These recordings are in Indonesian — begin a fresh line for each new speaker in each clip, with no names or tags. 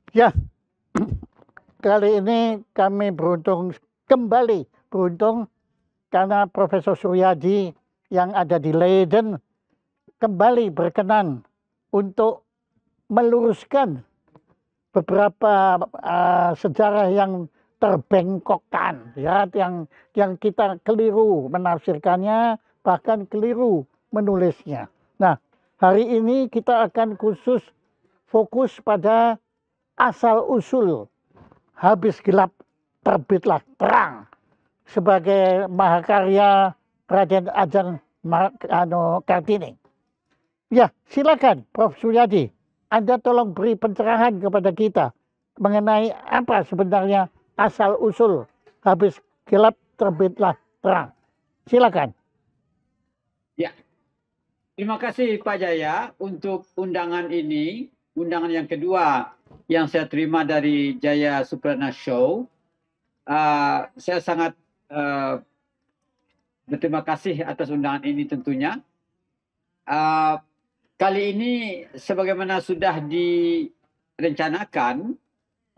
Ya, kali ini kami kembali beruntung karena Profesor Suryadi yang ada di Leiden kembali berkenan untuk meluruskan beberapa sejarah yang terbengkokkan, ya, yang kita keliru menafsirkannya, bahkan keliru menulisnya. Nah, hari ini kita akan fokus pada asal usul habis gelap terbitlah terang sebagai mahakarya Raden Ajeng Kartini. Ya, silakan Prof. Suryadi. Anda tolong beri pencerahan kepada kita mengenai apa sebenarnya asal usul habis gelap terbitlah terang. Silakan.
Ya, terima kasih Pak Jaya untuk undangan ini, undangan yang kedua yang saya terima dari Jaya Suprana Show. Saya sangat berterima kasih atas undangan ini tentunya. Kali ini sebagaimana sudah direncanakan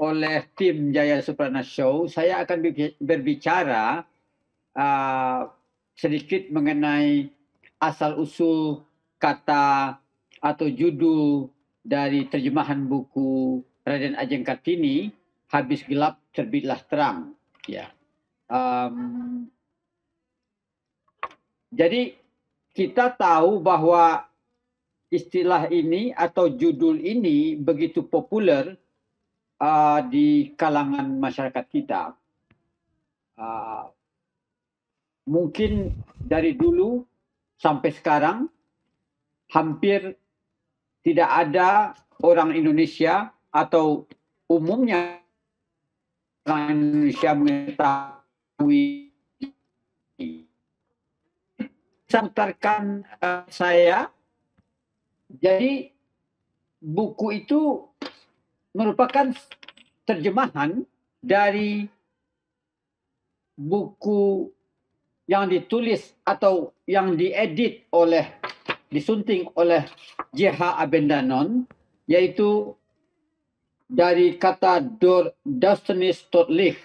oleh tim Jaya Suprana Show, saya akan berbicara sedikit mengenai asal-usul kata atau judul dari terjemahan buku Raden Ajeng Kartini, Habis Gelap Terbitlah Terang. Ya. Jadi kita tahu bahwa istilah ini atau judul ini begitu populer di kalangan masyarakat kita. Mungkin dari dulu sampai sekarang hampir tidak ada orang Indonesia atau umumnya orang Indonesia mengetahui. Saya putarkan saya. Jadi buku itu merupakan terjemahan dari buku yang ditulis atau yang diedit disunting oleh J.H. Abendanon, yaitu dari kata Dostonis Totlich.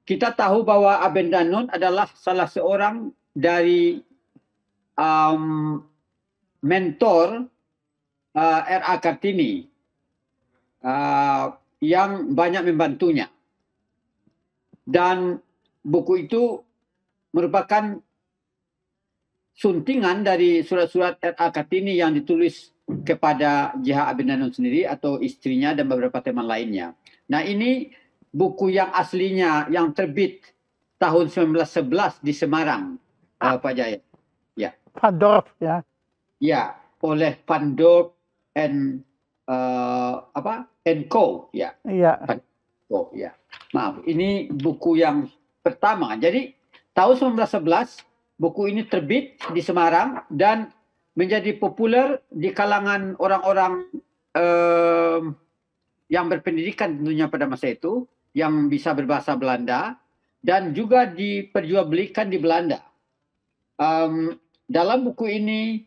Kita tahu bahwa Abendanon adalah salah seorang dari mentor R.A. Kartini yang banyak membantunya. Dan buku itu merupakan suntingan dari surat-surat R.A. Kartini yang ditulis kepada J.H. Abendanon sendiri atau istrinya dan beberapa teman lainnya. Nah, ini buku yang aslinya yang terbit tahun 1911 di Semarang, Pak Jaya. Ya.
Van Dorp, ya.
Ya, oleh Van Dorp and Co. Ya.
Iya.
Ya. Maaf, ini buku yang pertama. Jadi tahun 1911 buku ini terbit di Semarang dan menjadi populer di kalangan orang-orang yang berpendidikan tentunya pada masa itu, yang bisa berbahasa Belanda dan juga diperjualbelikan di Belanda. Dalam buku ini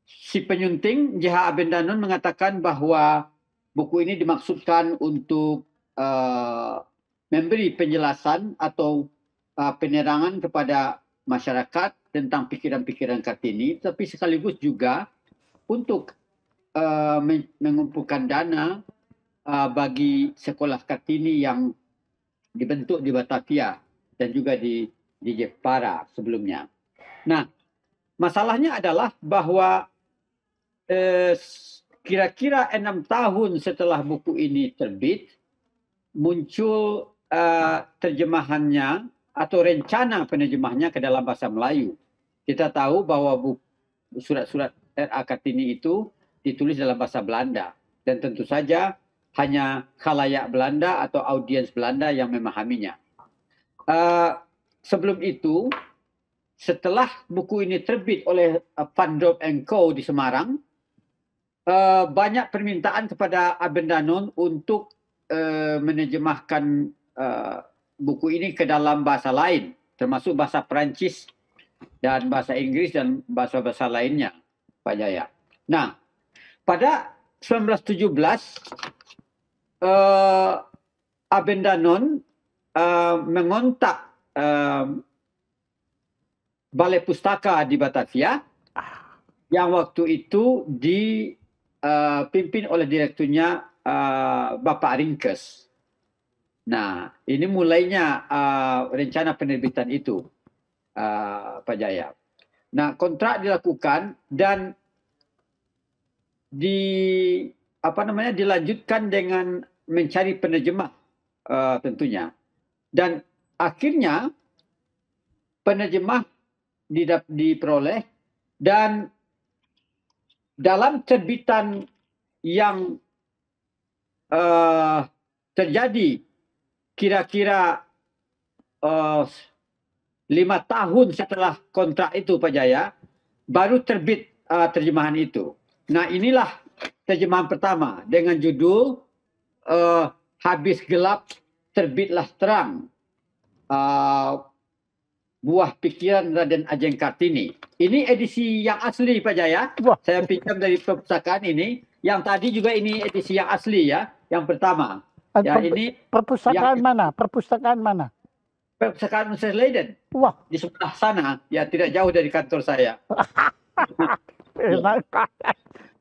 si penyunting J.H. Abendanon mengatakan bahwa buku ini dimaksudkan untuk memberi penjelasan atau penerangan kepada masyarakat tentang pikiran-pikiran Kartini, tapi sekaligus juga untuk mengumpulkan dana bagi sekolah Kartini yang dibentuk di Batavia dan juga di Jepara sebelumnya. Nah, masalahnya adalah bahwa kira-kira 6 tahun setelah buku ini terbit, muncul terjemahannya atau rencana penerjemahnya ke dalam bahasa Melayu. Kita tahu bahwa surat-surat R.A. Kartini itu ditulis dalam bahasa Belanda. Dan tentu saja hanya khalayak Belanda atau audiens Belanda yang memahaminya. Sebelum itu, setelah buku ini terbit oleh Van Dorp and Co. di Semarang, banyak permintaan kepada Abendanon untuk menerjemahkan buku ini ke dalam bahasa lain, termasuk bahasa Perancis dan bahasa Inggris dan bahasa-bahasa lainnya, Pak Jaya. Nah, pada 1917 Abendanon mengontak Balai Pustaka di Batavia yang waktu itu dipimpin oleh direkturnya Bapak Ringkes. Nah, ini mulainya rencana penerbitan itu, Pak Jaya. Nah, kontrak dilakukan dan dilanjutkan dengan mencari penerjemah tentunya. Dan akhirnya penerjemah diperoleh dan dalam terbitan yang terjadi kira-kira 5 tahun setelah kontrak itu, Pak Jaya, baru terbit terjemahan itu. Nah, inilah terjemahan pertama dengan judul Habis Gelap Terbitlah Terang, Buah Pikiran Raden Ajeng Kartini. Ini edisi yang asli, Pak Jaya.
Wah.
Saya pinjam dari perpustakaan ini. Yang tadi juga ini edisi yang asli ya, yang pertama. Ya, ini
perpustakaan mana? Perpustakaan mana?
Perpustakaan Universitas Leiden.
Wah.
Di sebelah sana, ya tidak jauh dari kantor saya.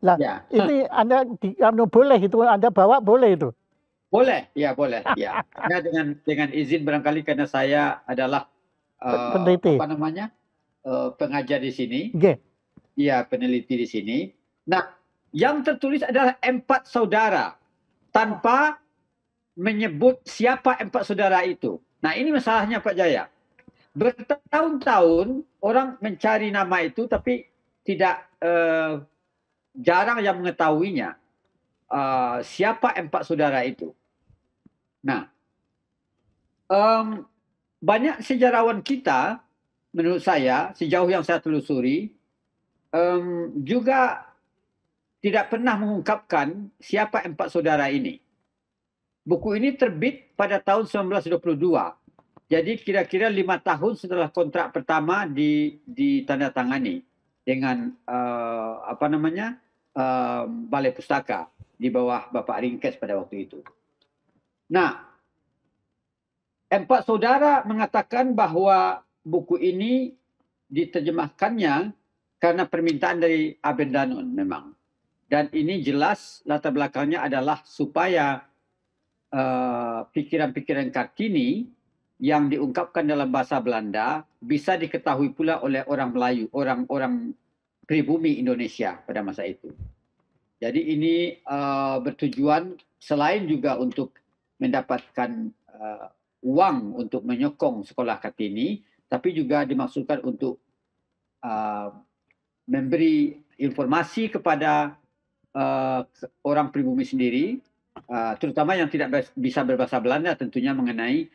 Lah, ini Anda boleh itu, Anda bawa boleh itu?
Boleh, ya boleh. Ya, dengan izin barangkali karena saya adalah
peneliti.
Pengajar di sini.
Iya,
peneliti di sini. Nah, yang tertulis adalah 4 saudara tanpa menyebut siapa 4 saudara itu. Nah, ini masalahnya, Pak Jaya. Bertahun-tahun orang mencari nama itu tapi tidak jarang yang mengetahuinya siapa 4 saudara itu. Nah, banyak sejarawan kita, menurut saya, sejauh yang saya telusuri, juga tidak pernah mengungkapkan siapa 4 saudara ini. Buku ini terbit pada tahun 1922. Jadi kira-kira 5 tahun setelah kontrak pertama ditandatangani dengan Balai Pustaka di bawah Bapak Ringkes pada waktu itu. Nah, 4 saudara mengatakan bahwa buku ini diterjemahkannya karena permintaan dari Abendanon memang. Dan ini jelas latar belakangnya adalah supaya pikiran-pikiran Kartini yang diungkapkan dalam bahasa Belanda bisa diketahui pula oleh orang Melayu, orang-orang pribumi Indonesia pada masa itu. Jadi ini bertujuan selain juga untuk mendapatkan uang untuk menyokong sekolah Kartini, tapi juga dimaksudkan untuk memberi informasi kepada orang pribumi sendiri, terutama yang tidak bisa berbahasa Belanda tentunya mengenai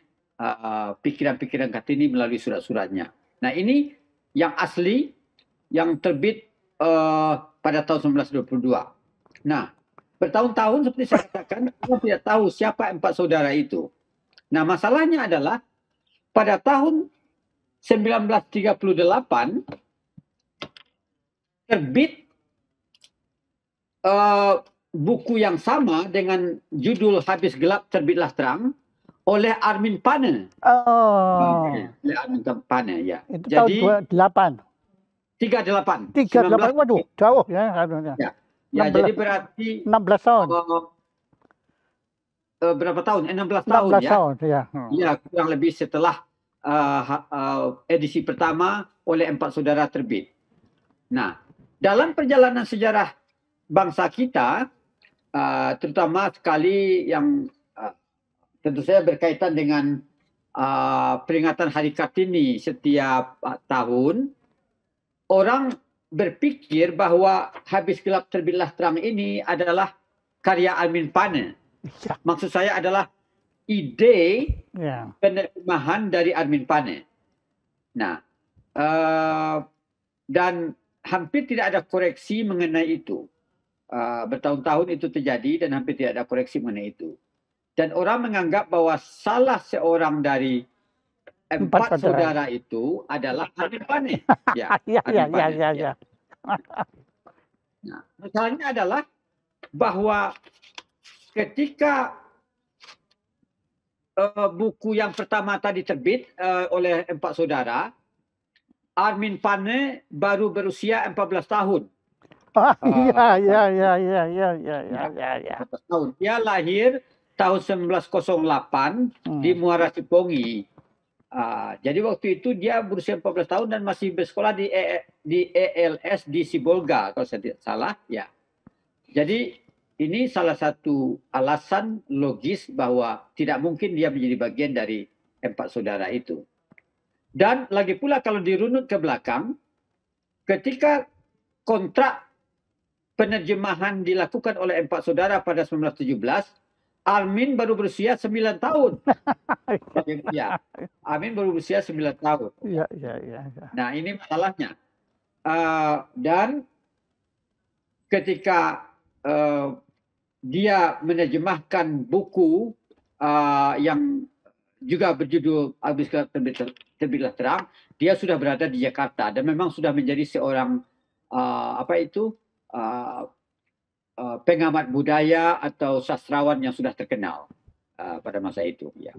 pikiran-pikiran Kartini melalui surat-suratnya. Nah, ini yang asli yang terbit pada tahun 1922. Nah, bertahun-tahun seperti saya katakan, kita tidak tahu siapa 4 saudara itu. Nah, masalahnya adalah pada tahun 1938 terbit buku yang sama dengan judul Habis Gelap Terbitlah Terang oleh Armin Pane. Oleh Armin Pane, ya.
Itu jadi, tahun
38.
38, waduh, jauh ya.
Ya, jadi berarti
16 tahun.
Berapa tahun? 16 tahun
16
ya.
Tahun, ya.
Ya, kurang lebih setelah edisi pertama oleh 4 saudara terbit. Nah, dalam perjalanan sejarah bangsa kita, terutama sekali yang tentu saja berkaitan dengan peringatan Hari Kartini setiap tahun, orang berpikir bahwa Habis Gelap Terbitlah Terang ini adalah karya Armin Pane. Maksud saya adalah ide penerjemahan dari Armin Pane. Nah, dan hampir tidak ada koreksi mengenai itu. Bertahun-tahun itu terjadi dan hampir tidak ada koreksi mengenai itu. Dan orang menganggap bahwa salah seorang dari 4 saudara itu adalah Armin Pane. Ya. Nah, masalahnya adalah bahwa ketika buku yang pertama tadi terbit oleh 4 saudara, Armin Pane baru berusia 14 tahun.
Ya.
14 tahun. Dia lahir tahun 1908 di Muara Sipongi. Jadi waktu itu dia berusia 14 tahun dan masih bersekolah di ELS di Sibolga kalau saya tidak salah. Ya. Jadi ini salah satu alasan logis bahwa tidak mungkin dia menjadi bagian dari 4 saudara itu. Dan lagi pula kalau dirunut ke belakang, ketika kontrak penerjemahan dilakukan oleh 4 saudara pada 1917, Armin baru berusia 9 tahun. Ya, Armin baru berusia 9 tahun.
Ya.
Nah, ini masalahnya. Dan ketika dia menerjemahkan buku yang juga berjudul Habis Terbitlah Terang, dia sudah berada di Jakarta dan memang sudah menjadi seorang pengamat budaya atau sastrawan yang sudah terkenal pada masa itu. Ya.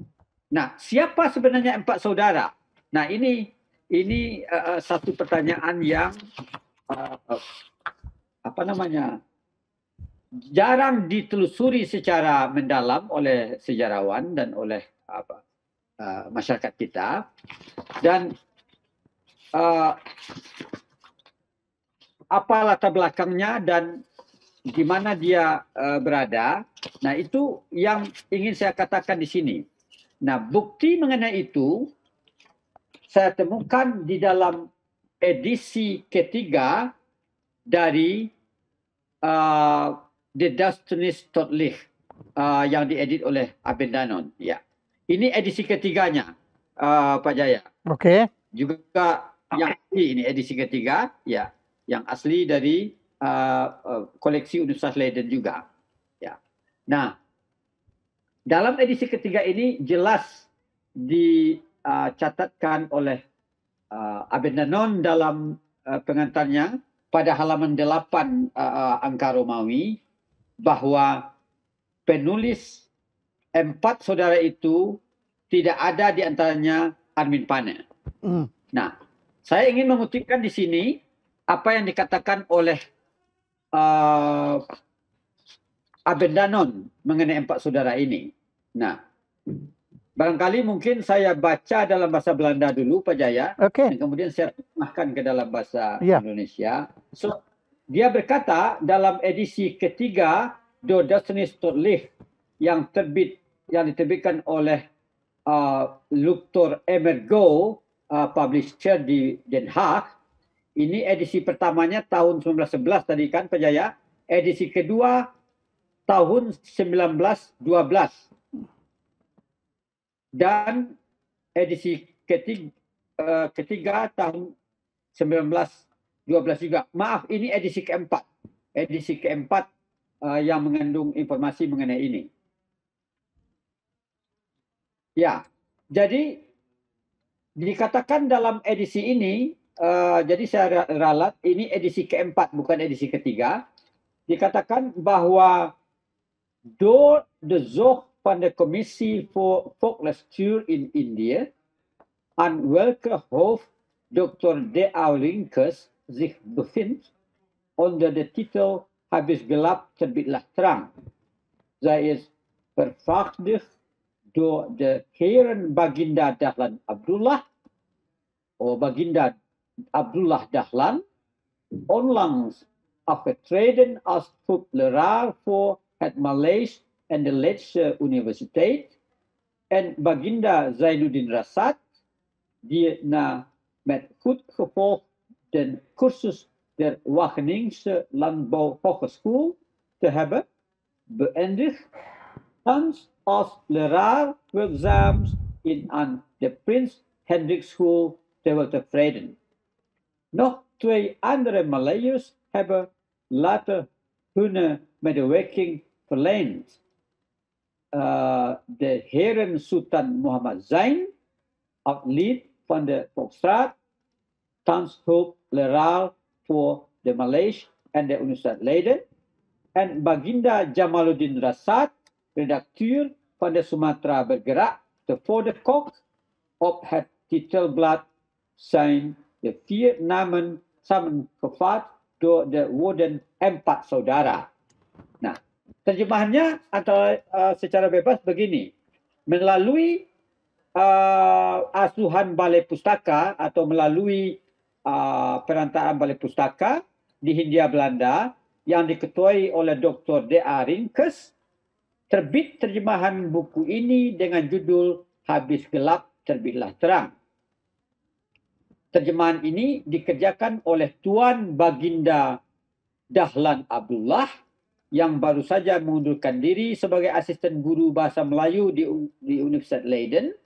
Nah, siapa sebenarnya 4 saudara? Nah, ini satu pertanyaan yang jarang ditelusuri secara mendalam oleh sejarawan dan oleh masyarakat kita. Dan apa latar belakangnya dan di mana dia berada. Nah, itu yang ingin saya katakan di sini. Nah, bukti mengenai itu saya temukan di dalam edisi ketiga dari The Dustinist Totlich yang diedit oleh Abendanon. Ya. Ini edisi ketiganya, Pak Jaya.
Oke.
Juga yang ini edisi ketiga, ya, yang asli dari koleksi Universitas Leiden juga. Ya. Nah, dalam edisi ketiga ini jelas dicatatkan oleh Abendanon dalam pengantarnya pada halaman 8 angka Romawi bahwa penulis 4 saudara itu tidak ada di antaranya Armin Pane. Nah, saya ingin mengutipkan di sini apa yang dikatakan oleh Abendanon mengenai 4 saudara ini. Nah, barangkali mungkin saya baca dalam bahasa Belanda dulu, Pak Jaya.
Okay.
Dan kemudian saya terjemahkan ke dalam bahasa Indonesia. So, dia berkata dalam edisi ketiga The Dustinist Totlich yang diterbitkan oleh Dr. Emergo, publisher di Den Haag. Ini edisi pertamanya tahun 1911 tadi kan, Pak Jaya. Edisi kedua tahun 1912. Dan edisi ketiga tahun 1912 juga. Maaf, ini edisi keempat. Edisi keempat yang mengandung informasi mengenai ini. Ya, jadi dikatakan dalam edisi ini, jadi saya ralat, ini edisi keempat, bukan edisi ketiga. Dikatakan bahwa door de zorg van de Commissie voor Volkslectuur in India aan welke hoofd Dr. De Aulincus zich bevindt onder de titel Habis Gelap Terbitlah Terang. Zij is vervaardigd door de heren Baginda Dahlan Abdullah, of Baginda Abdullah Dahlan, onlangs afgetreden als hoogleraar voor het Maleis en de Leidse Universiteit, en Baginda Zainuddin Rasad, die met goed gevolg den cursus der Wageningse Landbouwhogeschool te hebben beëindigd, thans als leraar werkzaam aan de Prins Hendrik School te Weltevreden. Nog 2 andere Maleiërs hebben later hun medewerking verleend. De heren Sultan Muhammad Zain, lid van de Volksraad, thans hoogleraar voor de Maleis en de Universiteit Leiden. and Baginda Jamaluddin Rasat, redaktur pada Sumatera Bergerak, voor de kok op het titelblad zijn de 4 namen samengevat door de woorden 4 saudara. Nah, terjemahannya antara secara bebas begini. Melalui asuhan Balai Pustaka atau melalui perantaraan Balai Pustaka di Hindia Belanda yang diketuai oleh Dr. D.A. Ringkes, terbit terjemahan buku ini dengan judul Habis Gelap Terbitlah Terang. Terjemahan ini dikerjakan oleh Tuan Baginda Dahlan Abdullah yang baru saja mengundurkan diri sebagai asisten guru bahasa Melayu di Universitas Leiden,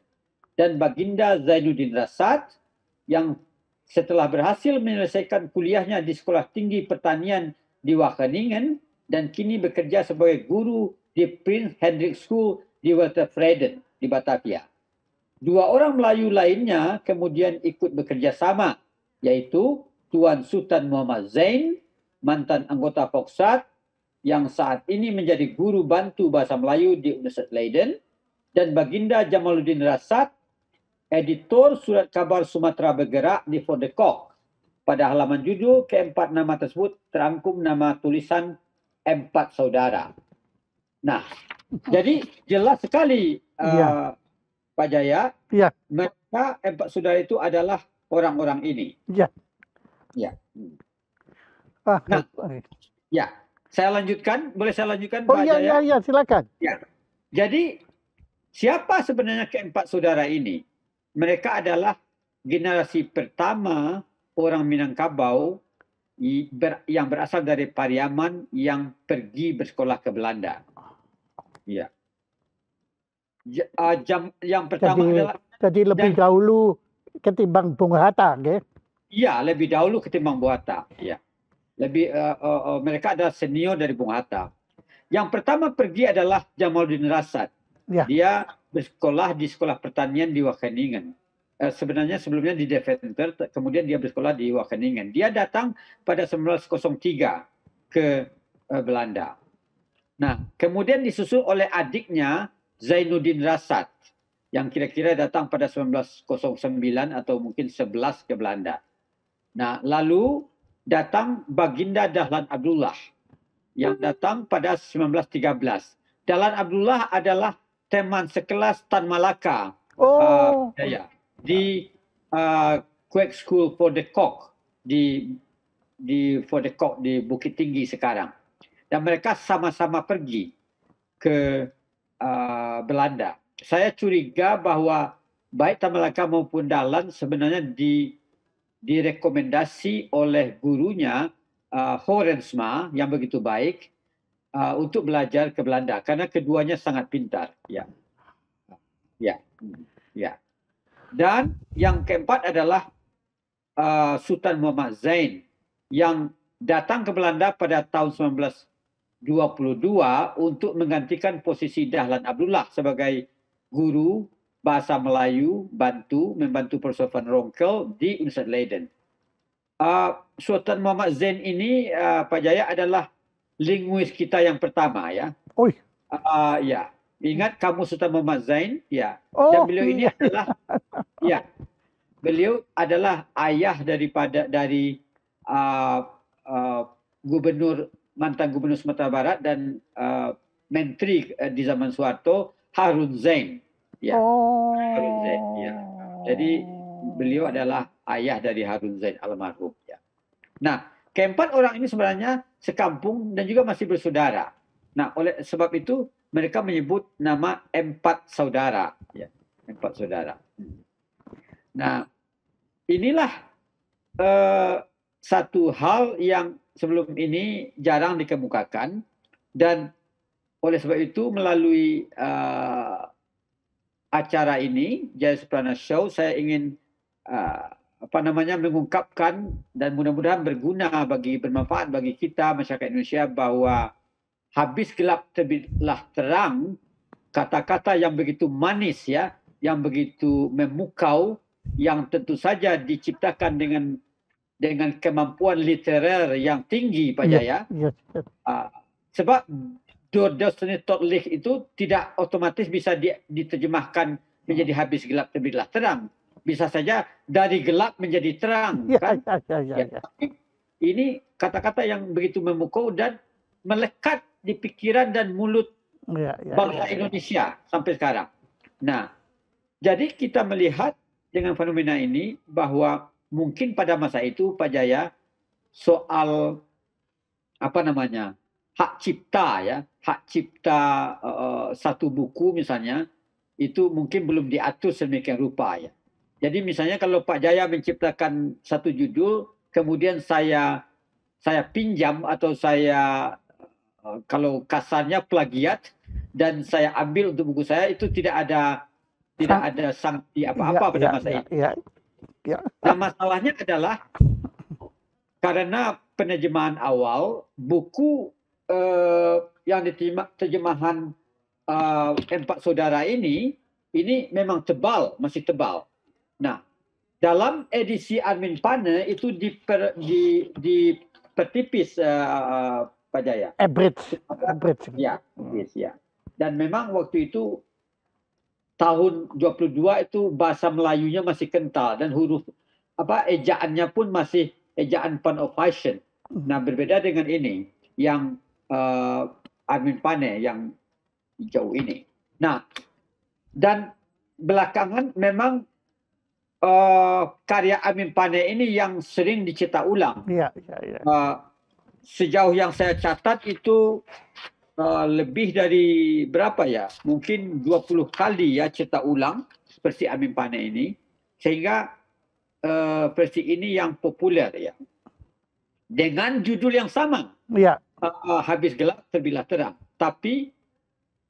dan Baginda Zainuddin Rasat yang setelah berhasil menyelesaikan kuliahnya di Sekolah Tinggi Pertanian di Wageningen dan kini bekerja sebagai guru di Prince Hendrik School di Weltevreden di Batavia. 2 orang Melayu lainnya kemudian ikut bekerja sama, yaitu Tuan Sultan Muhammad Zain, mantan anggota Foksat, yang saat ini menjadi guru bantu bahasa Melayu di Universitas Leiden, dan Baginda Jamaluddin Rasat, editor Surat Kabar Sumatera Bergerak di For the Kok. Pada halaman judul keempat nama tersebut terangkum nama tulisan 4 saudara. Nah, jadi jelas sekali Pak Jaya, mereka 4 saudara itu adalah orang-orang ini.
Ya.
Nah, saya lanjutkan, boleh saya lanjutkan,
Pak
Jaya?
Ya, silakan.
Ya. Jadi siapa sebenarnya ke-4 saudara ini? Mereka adalah generasi pertama orang Minangkabau yang berasal dari Pariaman yang pergi bersekolah ke Belanda. Ya. Yang pertama
jadi lebih dahulu ketimbang Bung Hatta, okay?
Iya, lebih dahulu ketimbang Bung Hatta. Ya. Mereka adalah senior dari Bung Hatta. Yang pertama pergi adalah Jamaluddin Rasat.
Ya.
Dia bersekolah di Sekolah Pertanian di Wageningen. Sebenarnya sebelumnya di Deventer, kemudian dia bersekolah di Wageningen. Dia datang pada 1903 ke Belanda. Nah, kemudian disusul oleh adiknya Zainuddin Rasat yang kira-kira datang pada 1909 atau mungkin 11 ke Belanda. Nah, lalu datang Baginda Dahlan Abdullah yang datang pada 1913. Dahlan Abdullah adalah teman sekelas Tan Malaka di Quake School for the Kok di For the Kok di Bukit Tinggi sekarang. Dan mereka sama-sama pergi ke Belanda. Saya curiga bahwa baik Tan Malaka maupun Dahlan sebenarnya direkomendasi oleh gurunya Horensma yang begitu baik untuk belajar ke Belanda karena keduanya sangat pintar. Ya. Dan yang keempat adalah Sultan Muhammad Zain yang datang ke Belanda pada tahun 1922 untuk menggantikan posisi Dahlan Abdullah sebagai guru bahasa Melayu membantu Profesor Van Ronkel di Universitas Leiden. Sultan Muhammad Zain ini Pak Jaya adalah linguis kita yang pertama ya. Ya. Ingat kamu Sultan Muhammad Zain? Ya. Dan beliau ini adalah beliau adalah ayah dari mantan gubernur Sumatera Barat dan menteri di zaman Soeharto, Harun Zain. Ya. Harun Zain. Ya. Jadi beliau adalah ayah dari Harun Zain almarhum. Ya. Nah, keempat orang ini sebenarnya sekampung dan juga masih bersaudara. Nah, oleh sebab itu mereka menyebut nama 4 saudara. Ya, 4 saudara. Nah, inilah satu hal yang sebelum ini jarang dikemukakan, dan oleh sebab itu melalui acara ini, Jaya Suprana Show, saya ingin mengungkapkan dan mudah-mudahan bermanfaat bagi kita masyarakat Indonesia bahwa habis gelap terbitlah terang, kata-kata yang begitu manis ya, yang begitu memukau, yang tentu saja diciptakan dengan kemampuan literer yang tinggi Pak Jaya. Sebab Dordosni Totlich itu tidak otomatis bisa diterjemahkan menjadi habis gelap terbitlah terang. Bisa saja dari gelap menjadi terang, kan? Ya. Ini kata-kata yang begitu memukau dan melekat di pikiran dan mulut bangsa Indonesia sampai sekarang. Nah, jadi kita melihat dengan fenomena ini bahwa mungkin pada masa itu Pak Jaya soal apa namanya hak cipta ya, hak cipta satu buku misalnya itu mungkin belum diatur sedemikian rupa ya. Jadi misalnya kalau Pak Jaya menciptakan satu judul, kemudian saya pinjam atau saya kalau kasarnya plagiat dan saya ambil untuk buku saya, itu tidak ada sanksi apa-apa pada masa itu. Nah, masalahnya adalah karena penerjemahan awal buku yang terjemahan Empat Saudara ini memang tebal, masih tebal. Nah, dalam edisi Armin Pane itu dipertipis Pak Jaya.
Abridged.
Ya, ya. Dan memang waktu itu tahun 22 itu bahasa Melayunya masih kental dan huruf ejaannya pun masih ejaan Pan of Fashion. Nah, berbeda dengan ini yang Armin Pane yang jauh ini. Nah, dan belakangan memang karya Armin Pane ini yang sering dicetak ulang. Sejauh yang saya catat itu lebih dari berapa ya? Mungkin 20 kali ya cetak ulang versi Armin Pane ini, sehingga versi ini yang populer ya. Dengan judul yang sama. Habis gelap terbitlah terang. Tapi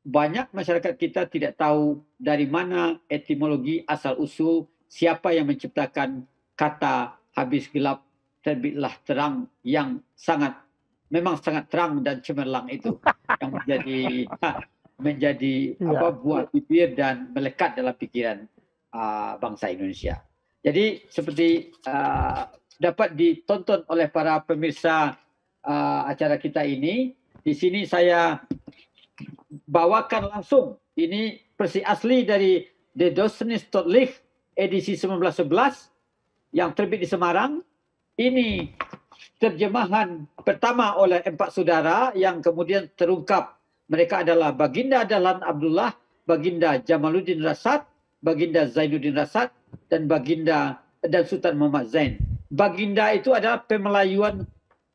banyak masyarakat kita tidak tahu dari mana etimologi asal-usul siapa yang menciptakan kata habis gelap terbitlah terang yang memang sangat terang dan cemerlang itu yang menjadi buah bibir dan melekat dalam pikiran bangsa Indonesia. Jadi seperti dapat ditonton oleh para pemirsa acara kita ini, di sini saya bawakan langsung ini versi asli dari The Dordosni Totlich edisi 1911 yang terbit di Semarang. Ini terjemahan pertama oleh Empat Saudara yang kemudian terungkap mereka adalah Baginda Dahlan Abdullah, Baginda Jamaluddin Rasad, Baginda Zainuddin Rasad, dan Baginda dan Sultan Muhammad Zain. Baginda itu adalah pemelayuan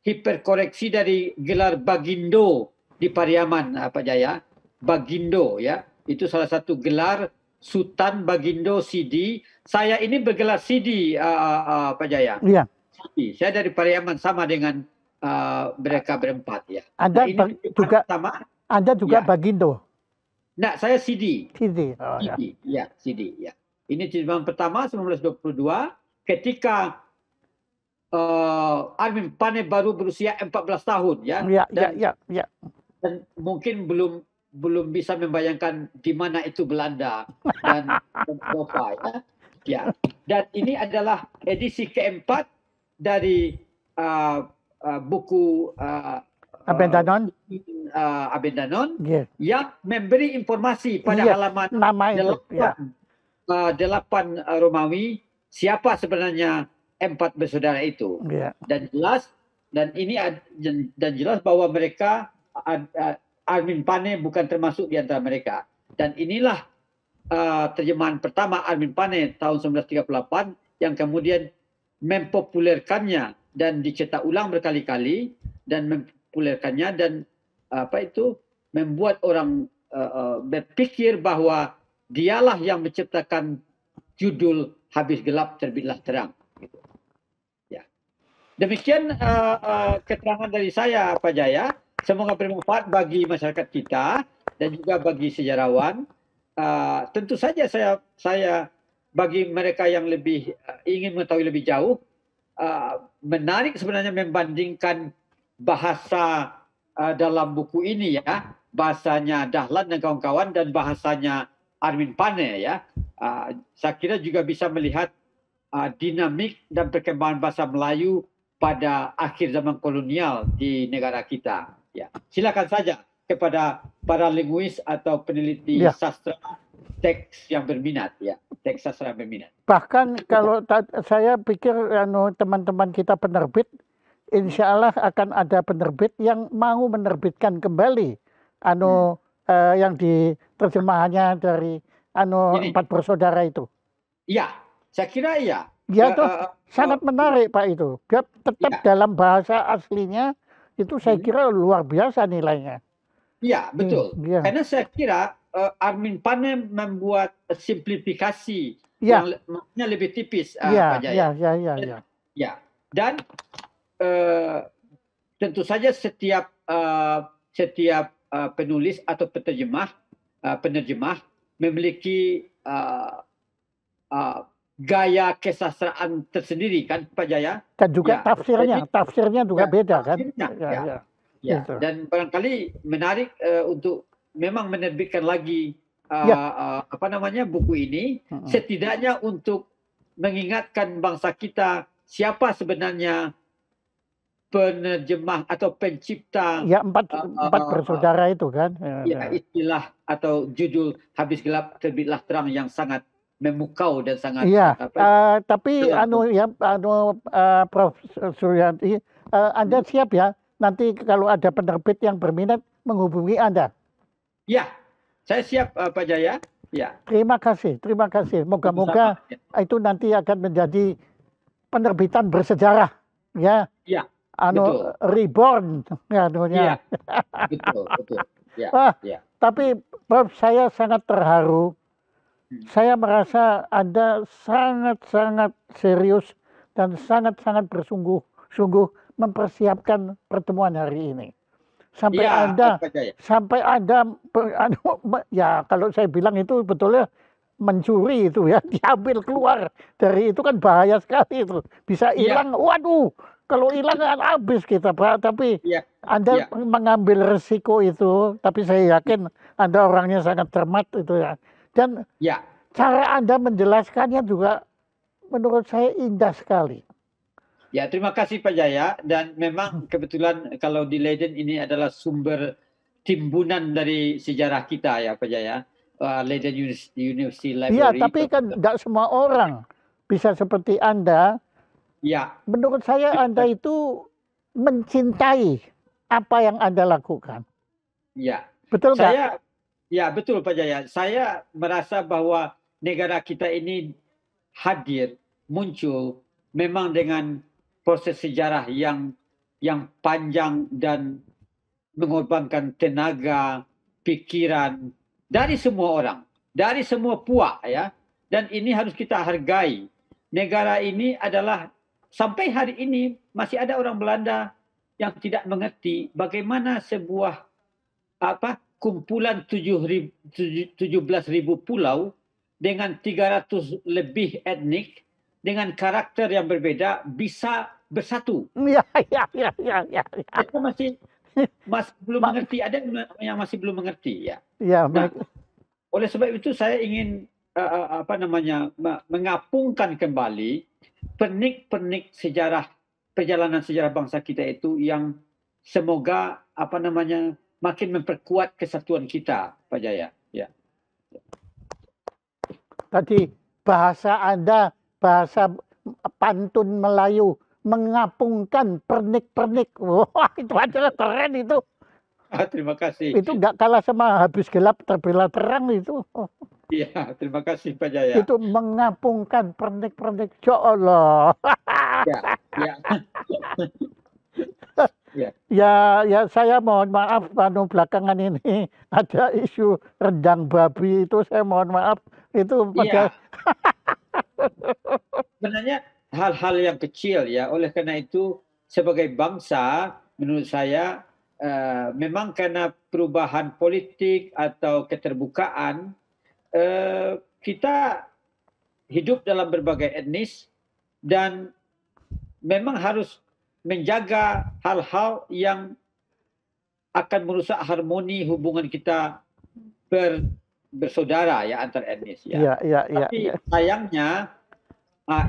hiperkoreksi dari gelar Bagindo di Pariaman, Pak Jaya. Bagindo ya, itu salah satu gelar Sultan Bagindo Sidi. Saya ini bergelar Sidi, Pak Jaya.
Iya.
Saya dari Pariaman sama dengan mereka berempat ya.
Anda juga ya. Bagindo.
Nah, saya Sidi.
Sidi.
Sidi ya. Ini terjemahan pertama 1922 ketika Armin Pane baru berusia 14 tahun ya. Dan mungkin belum bisa membayangkan di mana itu Belanda dan Eropa ya. Dan ini adalah edisi keempat dari buku
Abendanon
yang memberi informasi pada halaman 8 Romawi siapa sebenarnya empat bersaudara itu. Dan jelas bahwa mereka Armin Pane bukan termasuk di antara mereka. Dan inilah terjemahan pertama Armin Pane tahun 1938 yang kemudian mempopulerkannya dan dicetak ulang berkali-kali dan mempopulerkannya dan membuat orang berpikir bahwa dialah yang menciptakan judul Habis Gelap Terbitlah Terang. Ya. Demikian keterangan dari saya, Pak Jaya. Semoga bermanfaat bagi masyarakat kita dan juga bagi sejarawan. Tentu saja saya bagi mereka yang lebih ingin mengetahui lebih jauh, menarik sebenarnya membandingkan bahasa dalam buku ini ya, bahasanya Dahlan dan kawan-kawan dan bahasanya Armin Pane ya. Saya kira juga bisa melihat dinamik dan perkembangan bahasa Melayu pada akhir zaman kolonial di negara kita. Ya, silakan saja kepada para linguis atau peneliti
Ya.
sastra teks yang berminat, ya, teks sastra yang berminat.
Bahkan kalau saya pikir teman-teman kita penerbit, insya Allah akan ada penerbit yang mau menerbitkan kembali yang terjemahannya dari Empat Bersaudara itu.
Iya, saya kira iya.
Ya tuh sangat menarik Pak itu. Dia tetap dalam bahasa aslinya itu saya kira luar biasa nilainya.
Iya, betul. Karena saya kira Armin Pane membuat simplifikasi yang maknanya lebih tipis, Pak Jaya. Ya. Dan tentu saja setiap penulis atau penerjemah memiliki gaya kesastraan tersendiri kan Pak Jaya.
Dan juga tafsirnya juga beda kan.
Ya. Dan barangkali menarik untuk memang menerbitkan lagi buku ini, setidaknya untuk mengingatkan bangsa kita siapa sebenarnya penerjemah atau pencipta
empat bersaudara itu kan.
Istilah atau judul Habis Gelap Terbitlah Terang yang sangat memukau dan sangat.
Tapi Prof. Suryanti, Anda siap ya? Nanti kalau ada penerbit yang berminat menghubungi Anda.
Ya, saya siap Pak Jaya. Ya.
Terima kasih. Moga-moga itu nanti akan menjadi penerbitan bersejarah, ya.
Ya.
Reborn,
Iya. Betul. Ya.
Tapi Prof, saya sangat terharu. Saya merasa Anda sangat-sangat serius dan sangat-sangat bersungguh-sungguh mempersiapkan pertemuan hari ini. Sampai Anda ya kalau saya bilang itu betulnya mencuri itu ya, diambil keluar dari itu kan bahaya sekali itu. Bisa hilang, waduh, kalau hilang kan habis kita Pak. Tapi Anda mengambil resiko itu, tapi saya yakin Anda orangnya sangat cermat itu ya. Dan cara Anda menjelaskannya juga menurut saya indah sekali.
Ya, terima kasih Pak Jaya. Dan memang kebetulan kalau di Leiden ini adalah sumber timbunan dari sejarah kita ya Pak Jaya. Leiden University Library.
Iya, tapi kan tidak semua orang bisa seperti Anda.
Ya.
Menurut saya Anda itu mencintai apa yang Anda lakukan.
Ya.
Betul nggak?
Ya, betul Pak Jaya. Saya merasa bahwa negara kita ini hadir, muncul memang dengan proses sejarah yang panjang dan mengorbankan tenaga, pikiran dari semua orang, dari semua puak ya. Dan ini harus kita hargai. Negara ini adalah sampai hari ini masih ada orang Belanda yang tidak mengerti bagaimana sebuah kumpulan 17.000 pulau dengan 300 lebih etnik dengan karakter yang berbeda bisa bersatu.
Ya.
Kita masih belum mengerti, ada yang masih belum mengerti ya.
Nah,
oleh sebab itu saya ingin mengapungkan kembali pernik-pernik perjalanan sejarah bangsa kita itu yang semoga makin memperkuat kesatuan kita, Pak Jaya. Ya.
Tadi bahasa Anda, bahasa pantun Melayu, mengapungkan pernik-pernik. Wah, itu adalah keren itu.
Terima kasih.
Itu nggak kalah sama Habis Gelap Terbitlah Terang itu.
Iya, terima kasih Pak Jaya.
Itu mengapungkan pernik-pernik. Ya Allah. Ya, saya mohon maaf, belakangan ini ada isu rendang babi itu, saya mohon maaf itu pada.
Sebenarnya hal-hal yang kecil ya. Oleh karena itu sebagai bangsa, menurut saya memang karena perubahan politik atau keterbukaan, kita hidup dalam berbagai etnis dan memang harus menjaga hal-hal yang akan merusak harmoni hubungan kita bersaudara ya antar etnis ya. Tapi sayangnya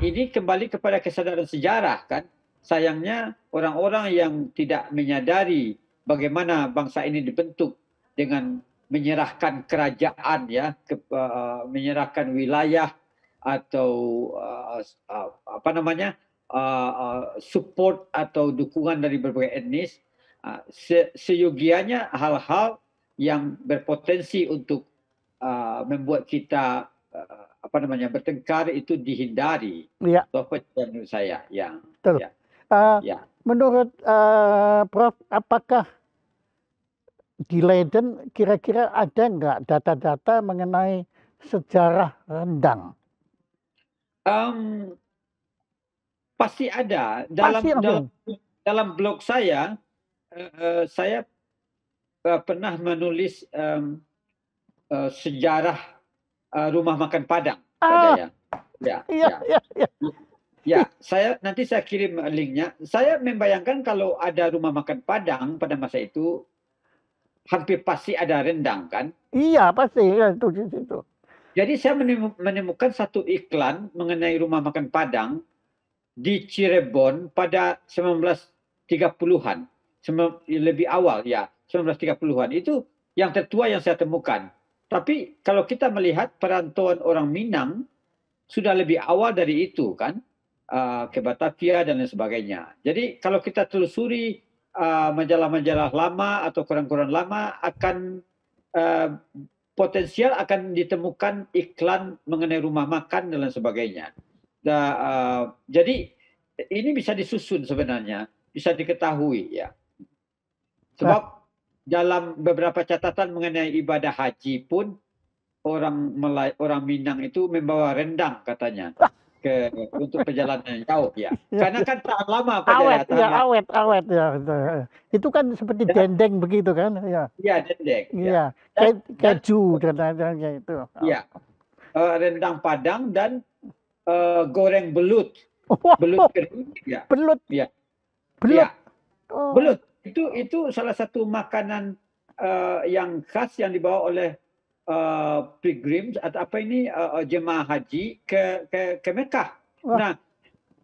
ini kembali kepada kesadaran sejarah kan. Sayangnya orang-orang yang tidak menyadari bagaimana bangsa ini dibentuk dengan menyerahkan kerajaan ya, menyerahkan wilayah atau apa namanya support atau dukungan dari berbagai etnis, seyogianya hal-hal yang berpotensi untuk membuat kita apa namanya bertengkar itu dihindari.
Iya,
Itu apa menurut saya yang
betul.
ya ya.
Menurut Prof, apakah di Leiden kira-kira ada nggak data-data mengenai sejarah rendang?
Pasti ada
Pasti
dalam
ada.
dalam blog saya. Saya pernah menulis sejarah rumah makan Padang, Pak
Ah,
Jaya. Ya,
iya,
ya.
iya, iya.
Ya, nanti saya kirim linknya. Saya membayangkan kalau ada rumah makan Padang pada masa itu, hampir pasti ada rendang kan.
Iya, pasti ya, itu di situ.
Jadi saya menemukan satu iklan mengenai rumah makan Padang di Cirebon pada 1930-an. Lebih awal ya, 1930-an. Itu yang tertua yang saya temukan. Tapi kalau kita melihat perantauan orang Minang sudah lebih awal dari itu kan, ke Batavia dan lain sebagainya. Jadi kalau kita telusuri majalah-majalah lama atau koran-koran lama akan potensial akan ditemukan iklan mengenai rumah makan dan lain sebagainya. Jadi ini bisa disusun sebenarnya, bisa diketahui ya. Sebab dalam beberapa catatan mengenai ibadah haji pun orang Minang itu membawa rendang katanya untuk perjalanan yang jauh ya. Karena kan tahan lama Pak Jaya,
Awet,
tahan
ya
lama.
awet ya. Itu kan seperti dendeng begitu kan? Ya,
Ya dendeng. Ya.
iya. Keju dan lain-lainnya itu.
Ya, rendang Padang dan goreng belut. Belut kering. Ya.
Belut.
Ya.
Belut.
Ya. Belut. Itu salah satu makanan yang khas yang dibawa oleh pilgrims atau apa ini jemaah haji ke Mekah. Nah,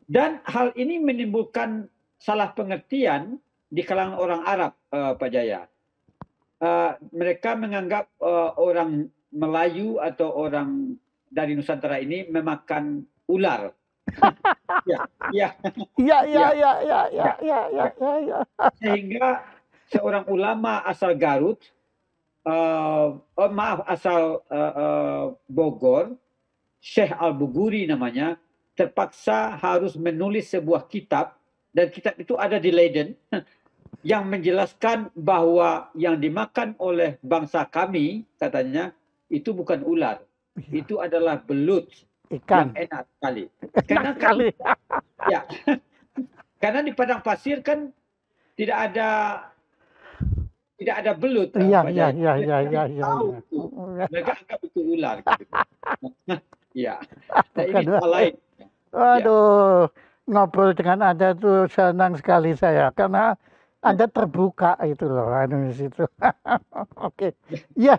dan hal ini menimbulkan salah pengertian di kalangan orang Arab, Pak Jaya. Mereka menganggap orang Melayu atau orang dari Nusantara ini memakan ular. Ya, ya.
Ya.
Sehingga seorang ulama asal Garut, asal Bogor, Syekh Al-Buguri namanya, terpaksa harus menulis sebuah kitab, dan kitab itu ada di Leiden, yang menjelaskan bahwa yang dimakan oleh bangsa kami, katanya, itu bukan ular. Itu adalah belut.
Ikan.
Yang enak sekali.
Enak sekali.
Ya, karena di padang pasir kan tidak ada belut.
Iya.
Mereka anggap itu ular. Gitu. Ya, nah, ini
Bukan,
hal lain.
Waduh, ngobrol dengan Anda tuh senang sekali saya karena Anda terbuka itu loh, di situ. Oke, ya,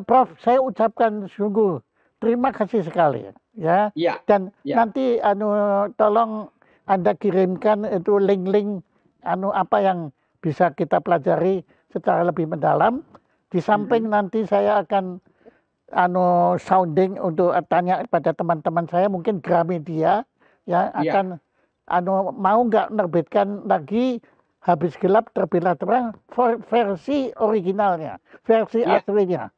Prof, saya ucapkan sungguh terima kasih sekali ya. Dan nanti tolong Anda kirimkan itu link-link apa yang bisa kita pelajari secara lebih mendalam. Di samping nanti saya akan sounding untuk tanya pada teman-teman saya, mungkin Gramedia ya akan mau nggak menerbitkan lagi Habis Gelap Terbitlah Terang versi originalnya, versi aslinya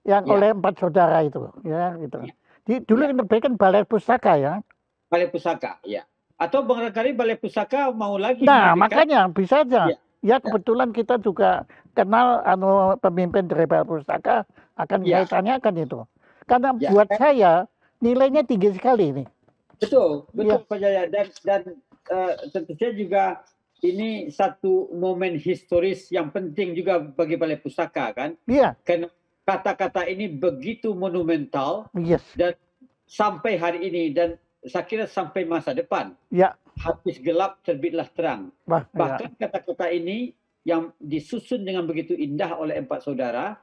yang oleh 4 saudara itu ya gitu. Dulu diterbitkan Balai Pustaka ya.
Balai Pustaka ya. Atau barangkali Balai Pustaka mau lagi
Nah,
menerbitkan.
makanya bisa aja. Ya kebetulan kita juga kenal pemimpin dari Balai Pustaka, akan saya tanyakan itu. Karena buat saya nilainya tinggi sekali ini.
Betul Pak Jaya, dan tentu saja juga ini satu momen historis yang penting juga bagi Balai Pustaka kan.
Iya.
Karena kata-kata ini begitu monumental dan sampai hari ini dan saya kira sampai masa depan.
Ya.
Habis gelap terbitlah terang. Bahkan kata-kata ini yang disusun dengan begitu indah oleh 4 saudara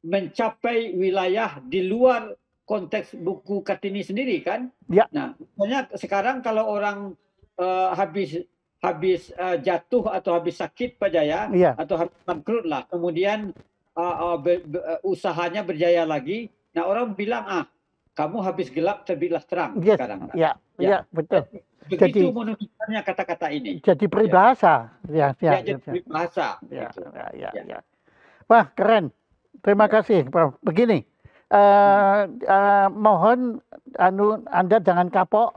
mencapai wilayah di luar konteks buku Kartini sendiri kan.
Ya.
Nah, misalnya sekarang kalau orang habis habis jatuh atau habis sakit Pak Jaya,
Iya.
atau habis bangkrut lah, kemudian usahanya berjaya lagi. Nah, orang bilang, kamu habis gelap terbitlah terang
Yes.
sekarang. Pak.
Ya, ya, betul.
Begitu
Jadi-
menunjukkannya kata-kata ini.
Jadi peribahasa. Ya,
Ya, jadi bahasa.
ya,
gitu.
ya,
Ya.
ya. Wah, keren. Terima
Ya.
kasih, Prof. Begini, mohon Anda jangan kapok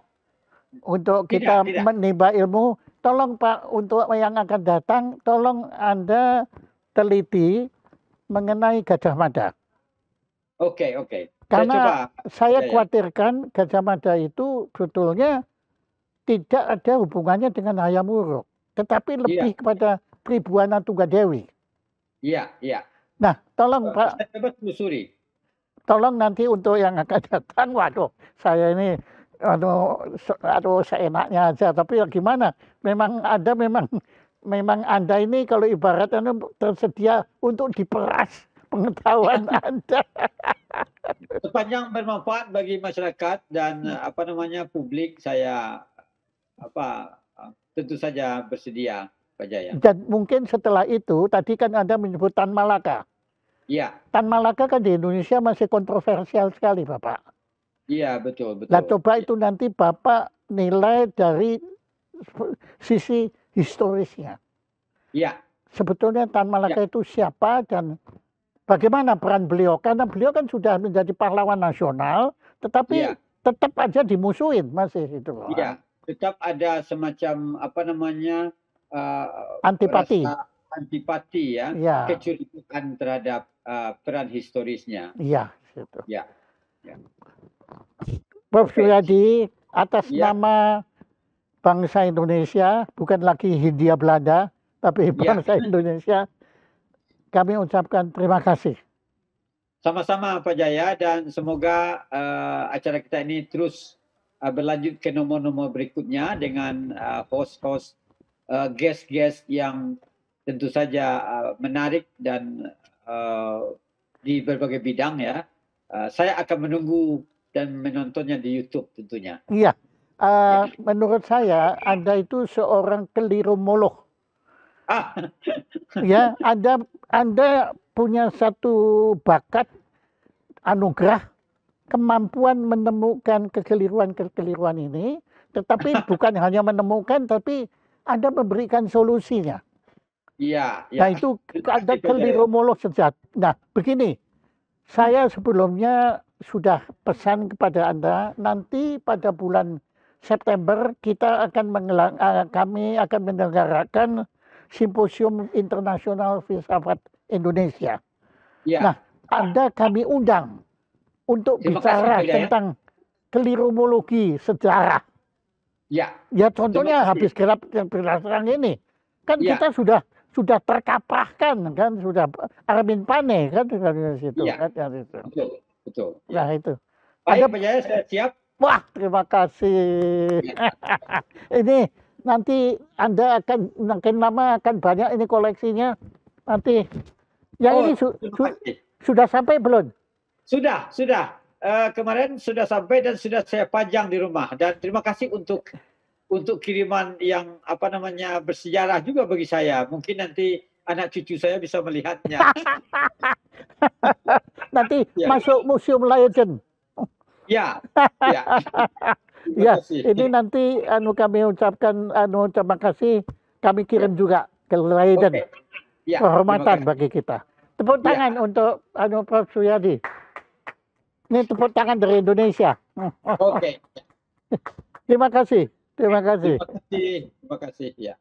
untuk kita
Tidak.
menimba ilmu. Tolong Pak, untuk yang akan datang, tolong Anda teliti mengenai Gajah Mada.
Oke.
Karena saya
Jaya.
khawatirkan Gajah Mada itu sebetulnya tidak ada hubungannya dengan Hayam Wuruk, tetapi lebih kepada Tribuana Tunggadewi.
Iya.
Nah, tolong Pak,
Saya coba telusuri.
tolong nanti untuk yang akan datang, waduh, saya ini seenaknya aja. Tapi ya gimana? Memang Anda ini kalau ibarat tersedia untuk diperas pengetahuan Anda.
Sepanjang bermanfaat bagi masyarakat dan publik, saya tentu saja bersedia, Pak Jaya.
Dan mungkin setelah itu, tadi kan Anda menyebut Tan Malaka.
Iya.
Tan Malaka kan di Indonesia masih kontroversial sekali, Bapak.
Iya, betul.
Nah, coba itu nanti Bapak nilai dari sisi historisnya.
Iya.
Sebetulnya Tan Malaka itu siapa dan bagaimana peran beliau? Karena beliau kan sudah menjadi pahlawan nasional, tetapi tetap aja dimusuhin masih itu.
Iya, tetap ada semacam
antipati.
Antipati ya, kecurigaan terhadap peran historisnya.
Iya, itu.
Ya.
Prof. Suryadi, atas nama bangsa Indonesia, bukan lagi Hindia Belanda, tapi bangsa Indonesia, kami ucapkan terima kasih.
Sama-sama Pak Jaya, dan semoga acara kita ini terus berlanjut ke nomor-nomor berikutnya dengan host-host, guest-guest yang tentu saja menarik dan di berbagai bidang ya. Saya akan menunggu dan menontonnya di YouTube tentunya.
Iya, menurut saya Anda itu seorang kelirumolog. Ya, Anda punya satu bakat, anugerah, kemampuan menemukan kekeliruan ini, tetapi bukan hanya menemukan, tapi Anda memberikan solusinya.
Iya.
Nah, itu ada kelirumolog sejati. Nah, begini, saya sebelumnya sudah pesan kepada Anda, nanti pada bulan September kami akan menyelenggarakan Simposium Internasional Filsafat Indonesia.
Ya.
Nah, Anda kami undang untuk bicara tentang kelirumologi sejarah.
Ya.
Ya, contohnya habis gelap yang terang ini, kan kita sudah terkaprahkan, kan sudah Armin Pane kan dari situ.
Iya.
Kan, dari itu.
Betul.
Nah itu.
Baik, Pak Jaya, saya siap.
Wah, terima kasih. Ini nanti Anda akan makin lama akan banyak ini koleksinya. Nanti yang ini sudah sampai belum?
Sudah. Kemarin sudah sampai dan sudah saya pajang di rumah. Dan terima kasih untuk kiriman yang bersejarah juga bagi saya. Mungkin nanti anak cucu saya bisa melihatnya.
Nanti masuk Museum Legend.
Ya.
Ya, ini nanti kami ucapkan terima kasih. Kami kirim juga ke Leiden. Kehormatan bagi kita. Tepuk tangan untuk Prof. Suryadi. Ini tepuk tangan dari Indonesia.
Oke.
Terima kasih.
Terima kasih. Ya.